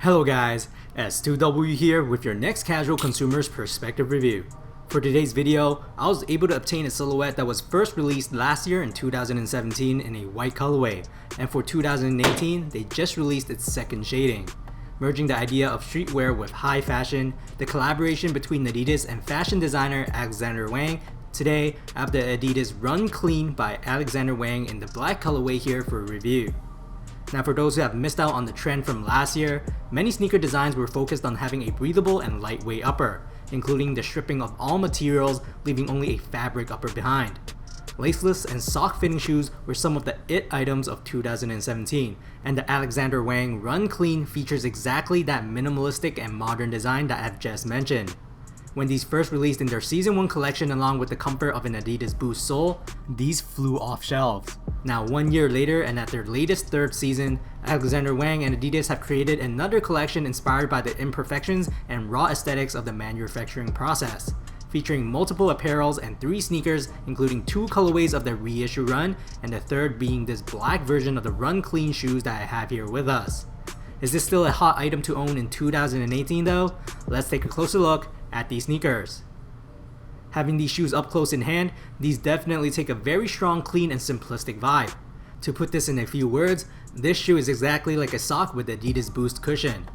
Hello guys, S2W here with your next casual consumer's perspective review. For today's video, I was able to obtain a silhouette that was first released last year in 2017 in a white colorway, and for 2018 they just released its second shading. Merging the idea of streetwear with high fashion, the collaboration between Adidas and fashion designer Alexander Wang, today I have the Adidas Run Clean by Alexander Wang in the black colorway here for review. Now for those who have missed out on the trend from last year, many sneaker designs were focused on having a breathable and lightweight upper, including the stripping of all materials, leaving only a fabric upper behind. Laceless and sock-fitting shoes were some of the it items of 2017, and the Alexander Wang Run Clean features exactly that minimalistic and modern design that I've just mentioned. When these first released in their Season 1 collection along with the comfort of an Adidas Boost sole, these flew off shelves. Now 1 year later and at their latest third season, Alexander Wang and Adidas have created another collection inspired by the imperfections and raw aesthetics of the manufacturing process, featuring multiple apparels and 3 sneakers, including 2 colorways of the reissue run, and the third being this black version of the Run Clean shoes that I have here with us. Is this still a hot item to own in 2018 though? Let's take a closer look at these sneakers. Having these shoes up close in hand, these definitely take a very strong, clean, and simplistic vibe. To put this in a few words, this shoe is exactly like a sock with Adidas Boost cushion.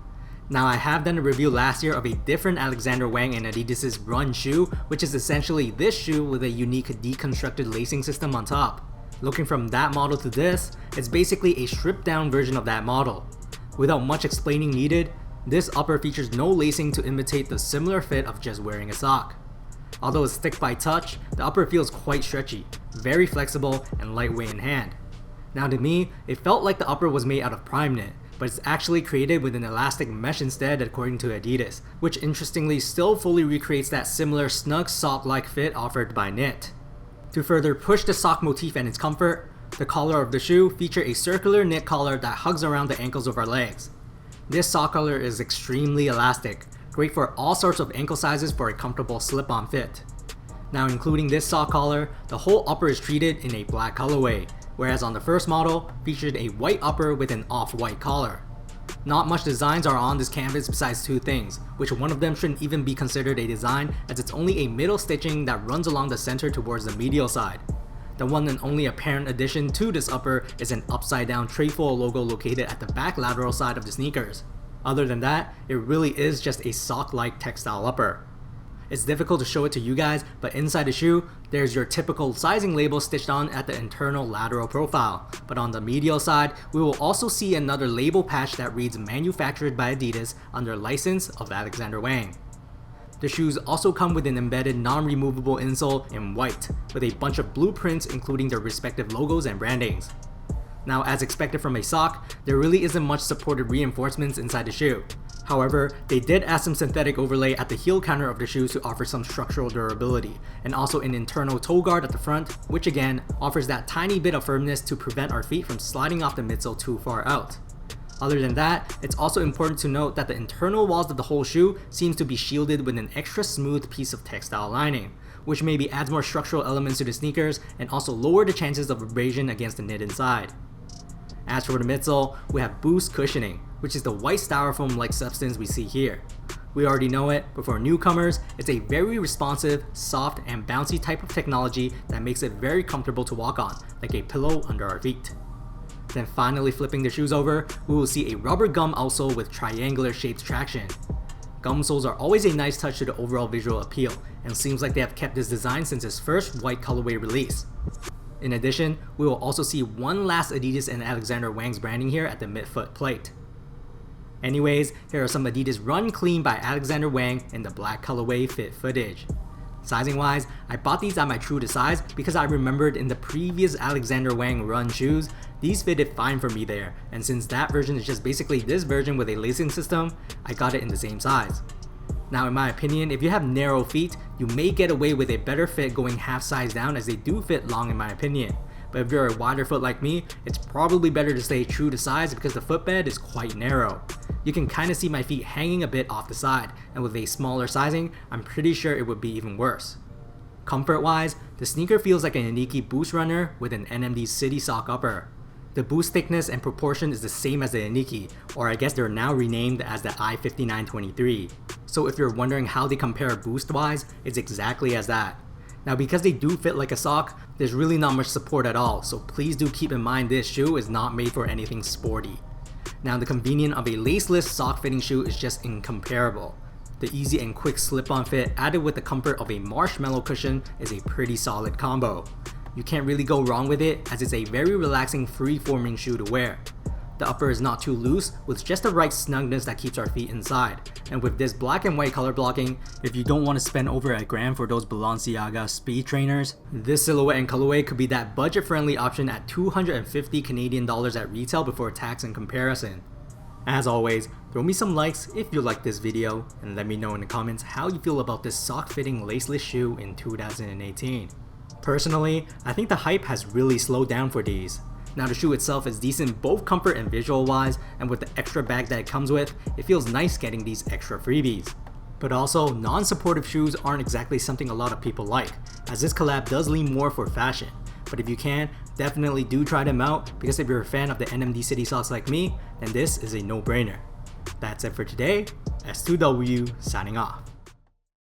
Now I have done a review last year of a different Alexander Wang and Adidas Run shoe, which is essentially this shoe with a unique deconstructed lacing system on top. Looking from that model to this, it's basically a stripped down version of that model. Without much explaining needed, this upper features no lacing to imitate the similar fit of just wearing a sock. Although it's thick by touch, the upper feels quite stretchy, very flexible, and lightweight in hand. Now to me, it felt like the upper was made out of prime knit, but it's actually created with an elastic mesh instead according to Adidas, which interestingly still fully recreates that similar snug sock-like fit offered by knit. To further push the sock motif and its comfort, the collar of the shoe features a circular knit collar that hugs around the ankles of our legs. This sock collar is extremely elastic, great for all sorts of ankle sizes for a comfortable slip-on fit. Now including this sock collar, the whole upper is treated in a black colorway, whereas on the first model, featured a white upper with an off-white collar. Not much designs are on this canvas besides 2 things, which one of them shouldn't even be considered a design as it's only a middle stitching that runs along the center towards the medial side. The one and only apparent addition to this upper is an upside down trefoil logo located at the back lateral side of the sneakers. Other than that, it really is just a sock-like textile upper. It's difficult to show it to you guys, but inside the shoe, there's your typical sizing label stitched on at the internal lateral profile. But on the medial side, we will also see another label patch that reads manufactured by Adidas under license of Alexander Wang. The shoes also come with an embedded non-removable insole in white, with a bunch of blueprints including their respective logos and brandings. Now as expected from a sock, there really isn't much supported reinforcements inside the shoe. However, they did add some synthetic overlay at the heel counter of the shoes to offer some structural durability, and also an internal toe guard at the front, which again offers that tiny bit of firmness to prevent our feet from sliding off the midsole too far out. Other than that, it's also important to note that the internal walls of the whole shoe seems to be shielded with an extra smooth piece of textile lining, which maybe adds more structural elements to the sneakers and also lower the chances of abrasion against the knit inside. As for the midsole, we have Boost cushioning, which is the white styrofoam-like substance we see here. We already know it, but for newcomers, it's a very responsive, soft, and bouncy type of technology that makes it very comfortable to walk on, like a pillow under our feet. Then finally flipping the shoes over, we will see a rubber gum outsole with triangular shaped traction. Gum soles are always a nice touch to the overall visual appeal, and seems like they have kept this design since its first white colorway release. In addition, we will also see one last Adidas and Alexander Wang's branding here at the midfoot plate. Anyways, here are some Adidas Run Clean by Alexander Wang in the black colorway fit footage. Sizing wise, I bought these at my true to size because I remembered in the previous Alexander Wang Run shoes, these fitted fine for me there, and since that version is just basically this version with a lacing system, I got it in the same size. Now in my opinion, if you have narrow feet, you may get away with a better fit going half size down as they do fit long in my opinion. But if you're a wider foot like me, it's probably better to stay true to size because the footbed is quite narrow. You can kinda see my feet hanging a bit off the side, and with a smaller sizing, I'm pretty sure it would be even worse. Comfort wise, the sneaker feels like an Iniki Boost runner with an NMD City Sock upper. The boost thickness and proportion is the same as the Iniki, or I guess they're now renamed as the I-5923. So if you're wondering how they compare boost wise, it's exactly as that. Now because they do fit like a sock, there's really not much support at all, so please do keep in mind this shoe is not made for anything sporty. Now the convenience of a laceless sock fitting shoe is just incomparable. The easy and quick slip-on fit added with the comfort of a marshmallow cushion is a pretty solid combo. You can't really go wrong with it as it's a very relaxing free-forming shoe to wear. The upper is not too loose with just the right snugness that keeps our feet inside. And with this black and white color blocking, if you don't want to spend over $1,000 for those Balenciaga speed trainers, this silhouette and colorway could be that budget-friendly option at 250 Canadian dollars at retail before tax and comparison. As always, throw me some likes if you like this video and let me know in the comments how you feel about this sock-fitting laceless shoe in 2018. Personally, I think the hype has really slowed down for these. Now the shoe itself is decent both comfort and visual wise, and with the extra bag that it comes with, it feels nice getting these extra freebies. But also, non-supportive shoes aren't exactly something a lot of people like, as this collab does lean more for fashion. But if you can, definitely do try them out, because if you're a fan of the NMD City Socks like me, then this is a no-brainer. That's it for today, S2W signing off.